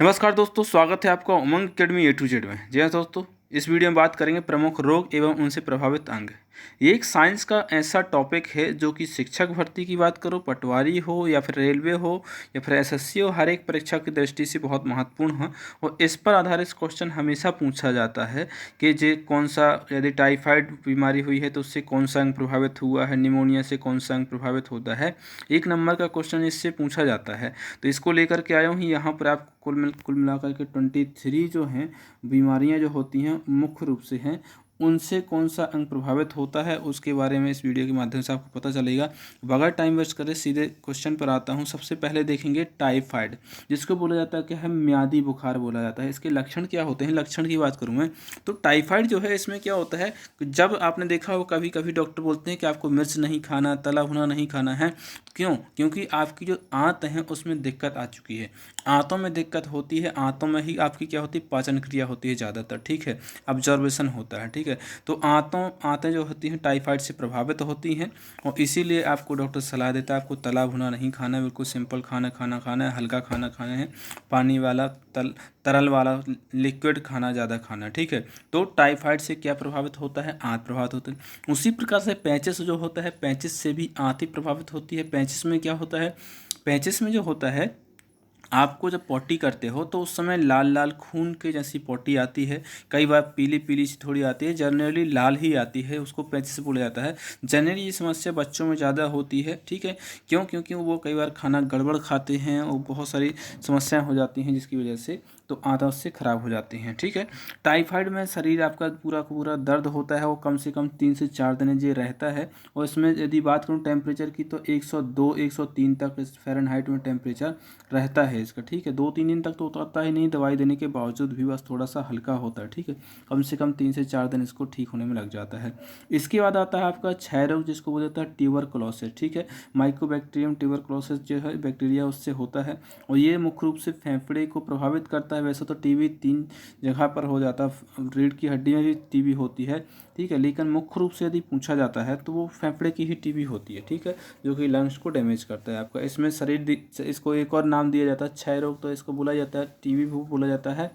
नमस्कार दोस्तों, स्वागत है आपका उमंग अकेडमी ए टू जेड में। जी हाँ दोस्तों, इस वीडियो में बात करेंगे प्रमुख रोग एवं उनसे प्रभावित अंग। ये एक साइंस का ऐसा टॉपिक है जो कि शिक्षक भर्ती की बात करो, पटवारी हो या फिर रेलवे हो या फिर एसएससी हो, हर एक परीक्षा की दृष्टि से बहुत महत्वपूर्ण है। और इस पर आधारित क्वेश्चन हमेशा पूछा जाता है कि जे कौन सा, यदि टाइफाइड बीमारी हुई है तो उससे कौन सा अंग प्रभावित हुआ है, निमोनिया से कौन सा अंग प्रभावित होता है। एक नंबर का क्वेश्चन इससे पूछा जाता है, तो इसको लेकर के आया हूँ यहाँ पर। आप कुल मिलाकर के 23 जो हैं बीमारियां जो होती हैं मुख्य रूप से हैं, उनसे कौन सा अंग प्रभावित होता है उसके बारे में इस वीडियो के माध्यम से आपको पता चलेगा। बगैर टाइम वेस्ट करे सीधे क्वेश्चन पर आता हूँ। सबसे पहले देखेंगे टाइफाइड, जिसको बोला जाता है कि है म्यादी बुखार बोला जाता है। इसके लक्षण क्या होते हैं, लक्षण की बात करूँ मैं तो टाइफाइड जो है इसमें क्या होता है, जब आपने देखा हो कभी कभी डॉक्टर बोलते हैं कि आपको मिर्च नहीं खाना, तला भुना नहीं खाना है। क्यों? क्योंकि आपकी जो आंत है उसमें दिक्कत आ चुकी है। आंतों में दिक्कत होती है, आंतों में ही आपकी क्या होती है, पाचन क्रिया होती है ज़्यादातर, ठीक है, ऑब्जर्वेशन होता है, ठीक है। तो आंतें जो होती हैं टाइफाइड से प्रभावित होती हैं, और इसीलिए आपको डॉक्टर सलाह देता है आपको तला भुना नहीं खाना है, बिल्कुल सिंपल खाना है, हल्का खाना खाना है, पानी वाला तरल वाला लिक्विड खाना ज़्यादा खाना, ठीक है। तो टाइफाइड से क्या प्रभावित होता है, आंत प्रभावित होती है। उसी प्रकार से पेचिस जो होता है, पेचिस से भी आंत ही प्रभावित होती है। पेचिस में क्या होता है, पेचिस में जो होता है, आपको जब पॉटी करते हो तो उस समय लाल लाल खून के जैसी पॉटी आती है, कई बार पीली पीली सी थोड़ी आती है, जनरली लाल ही आती है, उसको पेचिस बोला जाता है। जनरली ये समस्या बच्चों में ज़्यादा होती है, ठीक है। क्यों? क्योंकि वो कई बार खाना गड़बड़ खाते हैं और बहुत सारी समस्याएं हो जाती हैं जिसकी वजह से तो आंत उससे खराब हो जाती हैं, ठीक है। टाइफाइड में शरीर आपका पूरा का पूरा दर्द होता है, वो कम से कम 3 से 4 दिन ये रहता है। और इसमें यदि बात करूँ टेम्परेचर की तो 102 103 तक फ़ारेनहाइट में टेम्परेचर रहता है इसका, ठीक है। 2-3 दिन तक तो उतरता ही नहीं, दवाई देने के बावजूद भी बस थोड़ा सा हल्का होता है, ठीक है। कम से कम 3 से 4 दिन इसको ठीक होने में लग जाता है। इसके बाद आता है आपका क्षय रोग, जिसको बोला जाता है ट्यूबरकुलोसिस, ठीक है। माइकोबैक्टीरियम ट्यूबरकुलोसिस जो है बैक्टीरिया उससे होता है, और ये मुख्य रूप से फेफड़े को प्रभावित करता है। वैसे तो टीबी 3 जगह पर हो जाता है, रीढ़ की हड्डी में भी टीबी होती है, ठीक है, लेकिन मुख्य रूप से यदि पूछा जाता है तो वो फेफड़े की ही टीबी होती है, ठीक है, जो कि लंग्स को डैमेज करता है आपका। इसमें इसको एक और नाम दिया जाता है क्षय रोग, तो इसको बोला जाता है टीबी भी बोला जाता है,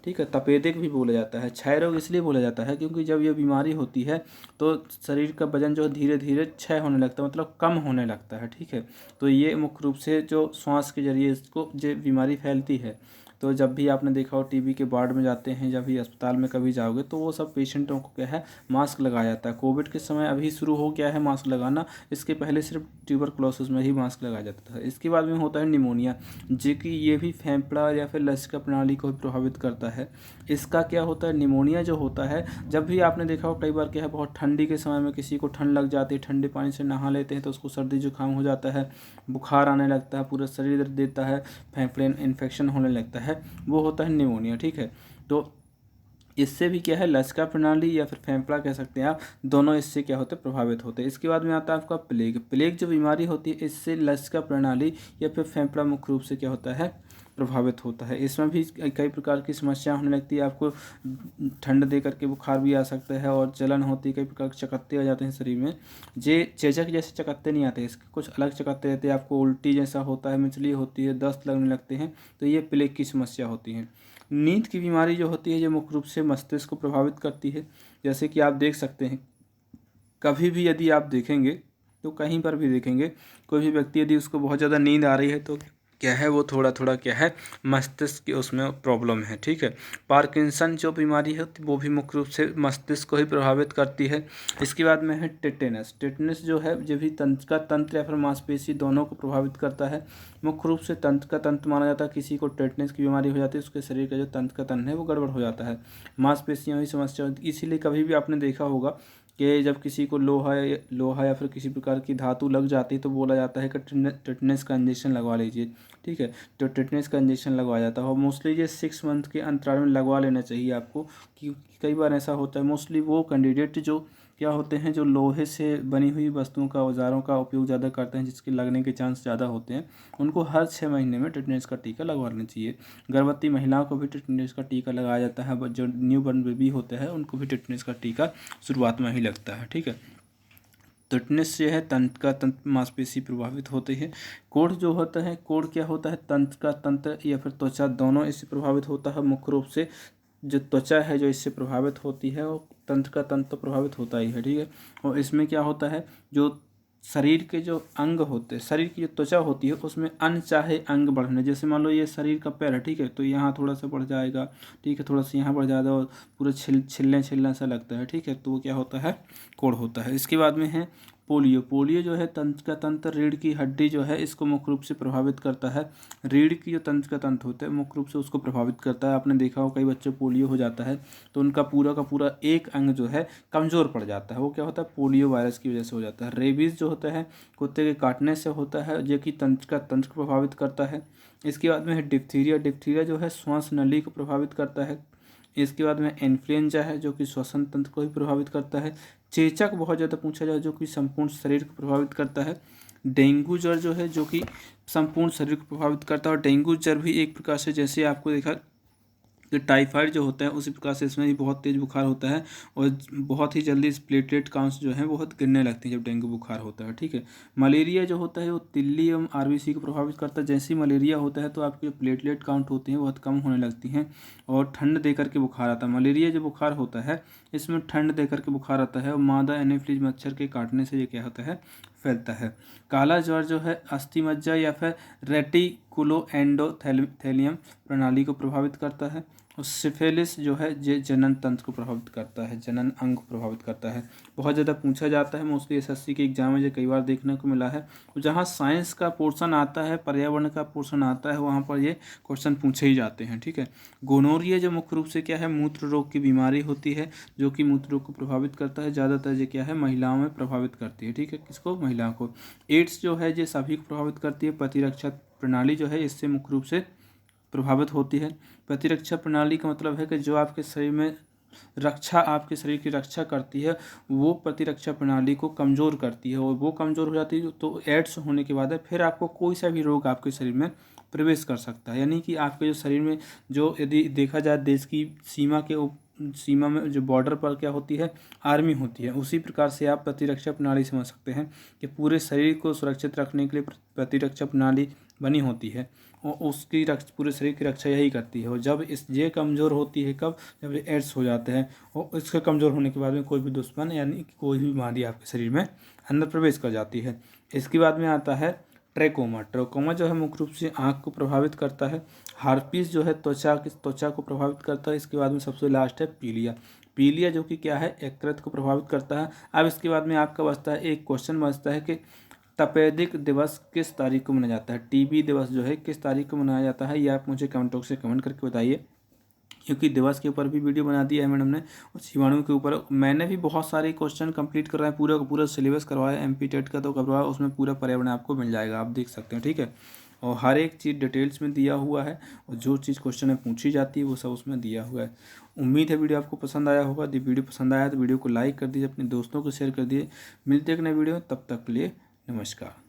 ठीक है, तपेदिक भी बोला जाता है। क्षय रोग इसलिए बोला जाता है क्योंकि जब ये बीमारी होती है तो शरीर का वजन जो धीरे धीरे क्षय होने लगता है, मतलब कम होने लगता है, ठीक है। तो ये मुख्य रूप से जो श्वास के जरिए इसको ये बीमारी फैलती है। तो जब भी आपने देखा हो टीबी के वार्ड में जाते हैं, जब भी अस्पताल में कभी जाओगे तो वो सब पेशेंटों को क्या है, मास्क लगाया जाता है। कोविड के समय अभी शुरू हो गया है मास्क लगाना, इसके पहले सिर्फ ट्यूबरकुलोसिस में ही मास्क लगाया जाता था। इसके बाद में होता है निमोनिया, जो कि ये भी फेफड़ा या फिर लसिका प्रणाली को भी प्रभावित करता है। इसका क्या होता है, निमोनिया जो होता है, जब भी आपने देखा हो कई बार क्या है, बहुत ठंडी के समय में किसी को ठंड लग जाती है, ठंडे पानी से नहा लेते हैं तो उसको सर्दी जुकाम हो जाता है, बुखार आने लगता है, पूरा शरीर दर्द देता है, फेफड़े इन्फेक्शन होने लगता है, वो होता है निमोनिया, ठीक है। तो इससे भी क्या है, लसिका प्रणाली या फिर फेफड़ा कह सकते हैं आप, दोनों इससे क्या होते हैं, प्रभावित होते हैं। इसके बाद में आता है आपका प्लेग। प्लेग जो बीमारी होती है इससे लसिका प्रणाली या फिर फेफड़ा मुख्य रूप से क्या होता है, प्रभावित होता है। इसमें भी कई प्रकार की समस्या होने लगती है, आपको ठंड दे करके बुखार भी आ सकता है और जलन होती है, कई प्रकार के चकत्ते आ जाते हैं शरीर में। जे चेचक जैसे चकत्ते नहीं आते, इसके कुछ अलग चकत्ते रहते हैं, आपको उल्टी जैसा होता है, मिचली होती है, दस्त लगने लगते हैं, तो ये प्लेग की समस्या होती है। नींद की बीमारी जो होती है ये मुख्य रूप से मस्तिष्क को प्रभावित करती है। जैसे कि आप देख सकते हैं, कभी भी यदि आप देखेंगे तो कहीं पर भी देखेंगे, कोई भी व्यक्ति यदि उसको बहुत ज़्यादा नींद आ रही है तो क्या है, वो थोड़ा थोड़ा क्या है, मस्तिष्क की उसमें प्रॉब्लम है, ठीक है। पार्किंसन जो बीमारी है वो भी मुख्य रूप से मस्तिष्क को ही प्रभावित करती है। इसके बाद में है टेटेनस। टेटेनस जो है ये भी तंत्र या फिर मांसपेशी दोनों को प्रभावित करता है। मुख्य रूप से तंत्र का तंत्र माना जाता है, किसी को टेटनस की बीमारी हो जाती है उसके शरीर का जो तंत्र का तंत्र है वो गड़बड़ हो जाता है, मांसपेशियों की समस्या होती है। इसीलिए कभी भी आपने देखा होगा कि जब किसी को लोहा या फिर किसी प्रकार की धातु लग जाती है तो बोला जाता है कि टेटनस का इंजेक्शन लगवा लीजिए, ठीक है। तो टेटनस का इंजेक्शन लगवाया जाता है, और मोस्टली ये 6 मंथ के अंतराल में लगवा लेना चाहिए आपको, क्योंकि कई बार ऐसा होता है, मोस्टली वो कैंडिडेट जो क्या होते हैं, जो लोहे से बनी हुई वस्तुओं का, औजारों का उपयोग ज़्यादा करते हैं, जिसके लगने के चांस ज़्यादा होते हैं, उनको हर 6 महीने में टेटनस का टीका लगवा लेना चाहिए। गर्भवती महिलाओं को भी टेटनस का टीका लगाया जाता है, जो न्यू बॉर्न बेबी होते हैं उनको भी टेटनस का टीका शुरुआत में ही लगता है, ठीक है। टिटनेस से है तंत्र मांसपेशी प्रभावित होती है। कोढ़ जो होता है, कोढ़ क्या होता है, तंत्र या फिर त्वचा दोनों इससे प्रभावित होता है। मुख्य रूप से जो त्वचा है जो इससे प्रभावित होती है, वो तंत्र प्रभावित होता ही है, ठीक है। और इसमें क्या होता है, जो शरीर के जो अंग होते हैं, शरीर की जो त्वचा होती है उसमें अनचाहे अंग बढ़ने, जैसे मान लो ये शरीर का पैर है, ठीक है, तो यहाँ थोड़ा सा बढ़ जाएगा, ठीक है, थोड़ा सा यहाँ बढ़ जाएगा और पूरा छिलने सा लगता है, ठीक है, तो वो क्या होता है, कोढ़ होता है। इसके बाद में है पोलियो जो है तंत्र रीढ़ की हड्डी जो है इसको मुख्य रूप से प्रभावित करता है। रीढ़ की जो तंत्र होता है मुख्य रूप से उसको प्रभावित करता है। आपने देखा हो कई बच्चों पोलियो हो जाता है तो उनका पूरा का पूरा एक अंग जो है कमज़ोर पड़ जाता है, वो क्या होता है, पोलियो वायरस की वजह से हो जाता है। रेबीज़ जो होता है कुत्ते के काटने से होता है, जो कि तंत्र को प्रभावित करता है। इसके बाद में है डिप्थीरिया जो है श्वास नली को प्रभावित करता है। इसके बाद में इन्फ्लुएंजा है जो कि श्वसन तंत्र को भी प्रभावित करता है। चेचक बहुत ज़्यादा पूछा जाए जो कि संपूर्ण शरीर को प्रभावित करता है। डेंगू ज्वर जो है जो कि संपूर्ण शरीर को प्रभावित करता है। और डेंगू ज्वर भी एक प्रकार से, जैसे आपको देखा कि टाइफाइड जो होता है उसी प्रकार से इसमें भी बहुत तेज़ बुखार होता है और बहुत ही जल्दी प्लेटलेट काउंट्स जो है बहुत गिरने लगती हैं जब डेंगू बुखार होता है, ठीक है। मलेरिया जो होता है वो तिल्ली एवं आरबीसी को प्रभावित करता है। जैसे ही मलेरिया होता है तो आपके जो प्लेटलेट काउंट होते हैं बहुत कम होने लगती हैं और ठंड दे करके बुखार आता है। मलेरिया जो बुखार होता है इसमें ठंड दे करके बुखार आता है और मादा एनोफिलीज मच्छर के काटने से ये क्या होता है, फैलता है। काला ज्वर जो है अस्थि मज्जा या फिर रेटिकुलोएंडोथेलियम प्रणाली को प्रभावित करता है। और सिफिलिस जो है ये जनन तंत्र को प्रभावित करता है, जनन अंग को प्रभावित करता है। बहुत ज़्यादा पूछा जाता है, मोस्टली एसएससी के एग्जाम में जो कई बार देखने को मिला है। जहाँ साइंस का पोर्शन आता है, पर्यावरण का पोर्शन आता है, वहाँ पर ये क्वेश्चन पूछे ही जाते हैं, ठीक है। गोनोरिया जो मुख्य रूप से क्या है, मूत्र रोग की बीमारी होती है जो कि मूत्र रोग को प्रभावित करता है। ज़्यादातर ये क्या है, महिलाओं में प्रभावित करती है, ठीक है, किसको, महिलाओं को। एड्स जो है ये सभी को प्रभावित करती है। प्रतिरक्षा प्रणाली जो है इससे मुख्य रूप से प्रभावित होती है। प्रतिरक्षा प्रणाली का मतलब है कि जो आपके शरीर में आपके शरीर की रक्षा करती है वो प्रतिरक्षा प्रणाली को कमज़ोर करती है, और वो कमज़ोर हो जाती है तो एड्स होने के बाद फिर आपको कोई सा भी रोग आपके शरीर में प्रवेश कर सकता है। यानी कि आपके जो शरीर में जो, यदि देखा जाए देश की सीमा में जो बॉर्डर पर क्या होती है, आर्मी होती है, उसी प्रकार से आप प्रतिरक्षा प्रणाली समझ सकते हैं कि पूरे शरीर को सुरक्षित रखने के लिए प्रतिरक्षा प्रणाली बनी होती है और उसकी पूरे शरीर की रक्षा यही करती है। और जब ये कमज़ोर होती है, कब, जब ये एड्स हो जाते हैं और इसके कमज़ोर होने के बाद में कोई भी दुश्मन यानी कि कोई भी बीमारी आपके शरीर में अंदर प्रवेश कर जाती है। इसके बाद में आता है ट्रैकोमा जो है मुख्य रूप से आँख को प्रभावित करता है। हार्पिस जो है त्वचा को प्रभावित करता है। इसके बाद में सबसे लास्ट है पीलिया जो कि क्या है, यकृत को प्रभावित करता है। अब इसके बाद में आपका बचता है, एक क्वेश्चन बचता है कि तपेदिक दिवस किस तारीख को मनाया जाता है, टीबी दिवस जो है किस तारीख को मनाया जाता है, ये आप मुझे कमेंट बॉक्स से कमेंट करके बताइए। क्योंकि दिवस के ऊपर भी वीडियो बना दिया है मैडम ने और जीवाणु के ऊपर मैंने भी बहुत सारे क्वेश्चन कंप्लीट करवाए, पूरा का पूरा सिलेबस करवाया, एमपी टेट का तो करवाया, उसमें पूरा पर्यावरण आपको मिल जाएगा, आप देख सकते हैं, ठीक है। और हर एक चीज़ डिटेल्स में दिया हुआ है और जो चीज़ क्वेश्चन में पूछी जाती है वो सब उसमें दिया हुआ है। उम्मीद है वीडियो आपको पसंद आया होगा। यदि वीडियो पसंद आया तो वीडियो को लाइक कर दीजिए, अपने दोस्तों को शेयर कर दीजिए। मिलते हैं एक नए वीडियो में, तब तक के लिए नमस्कार।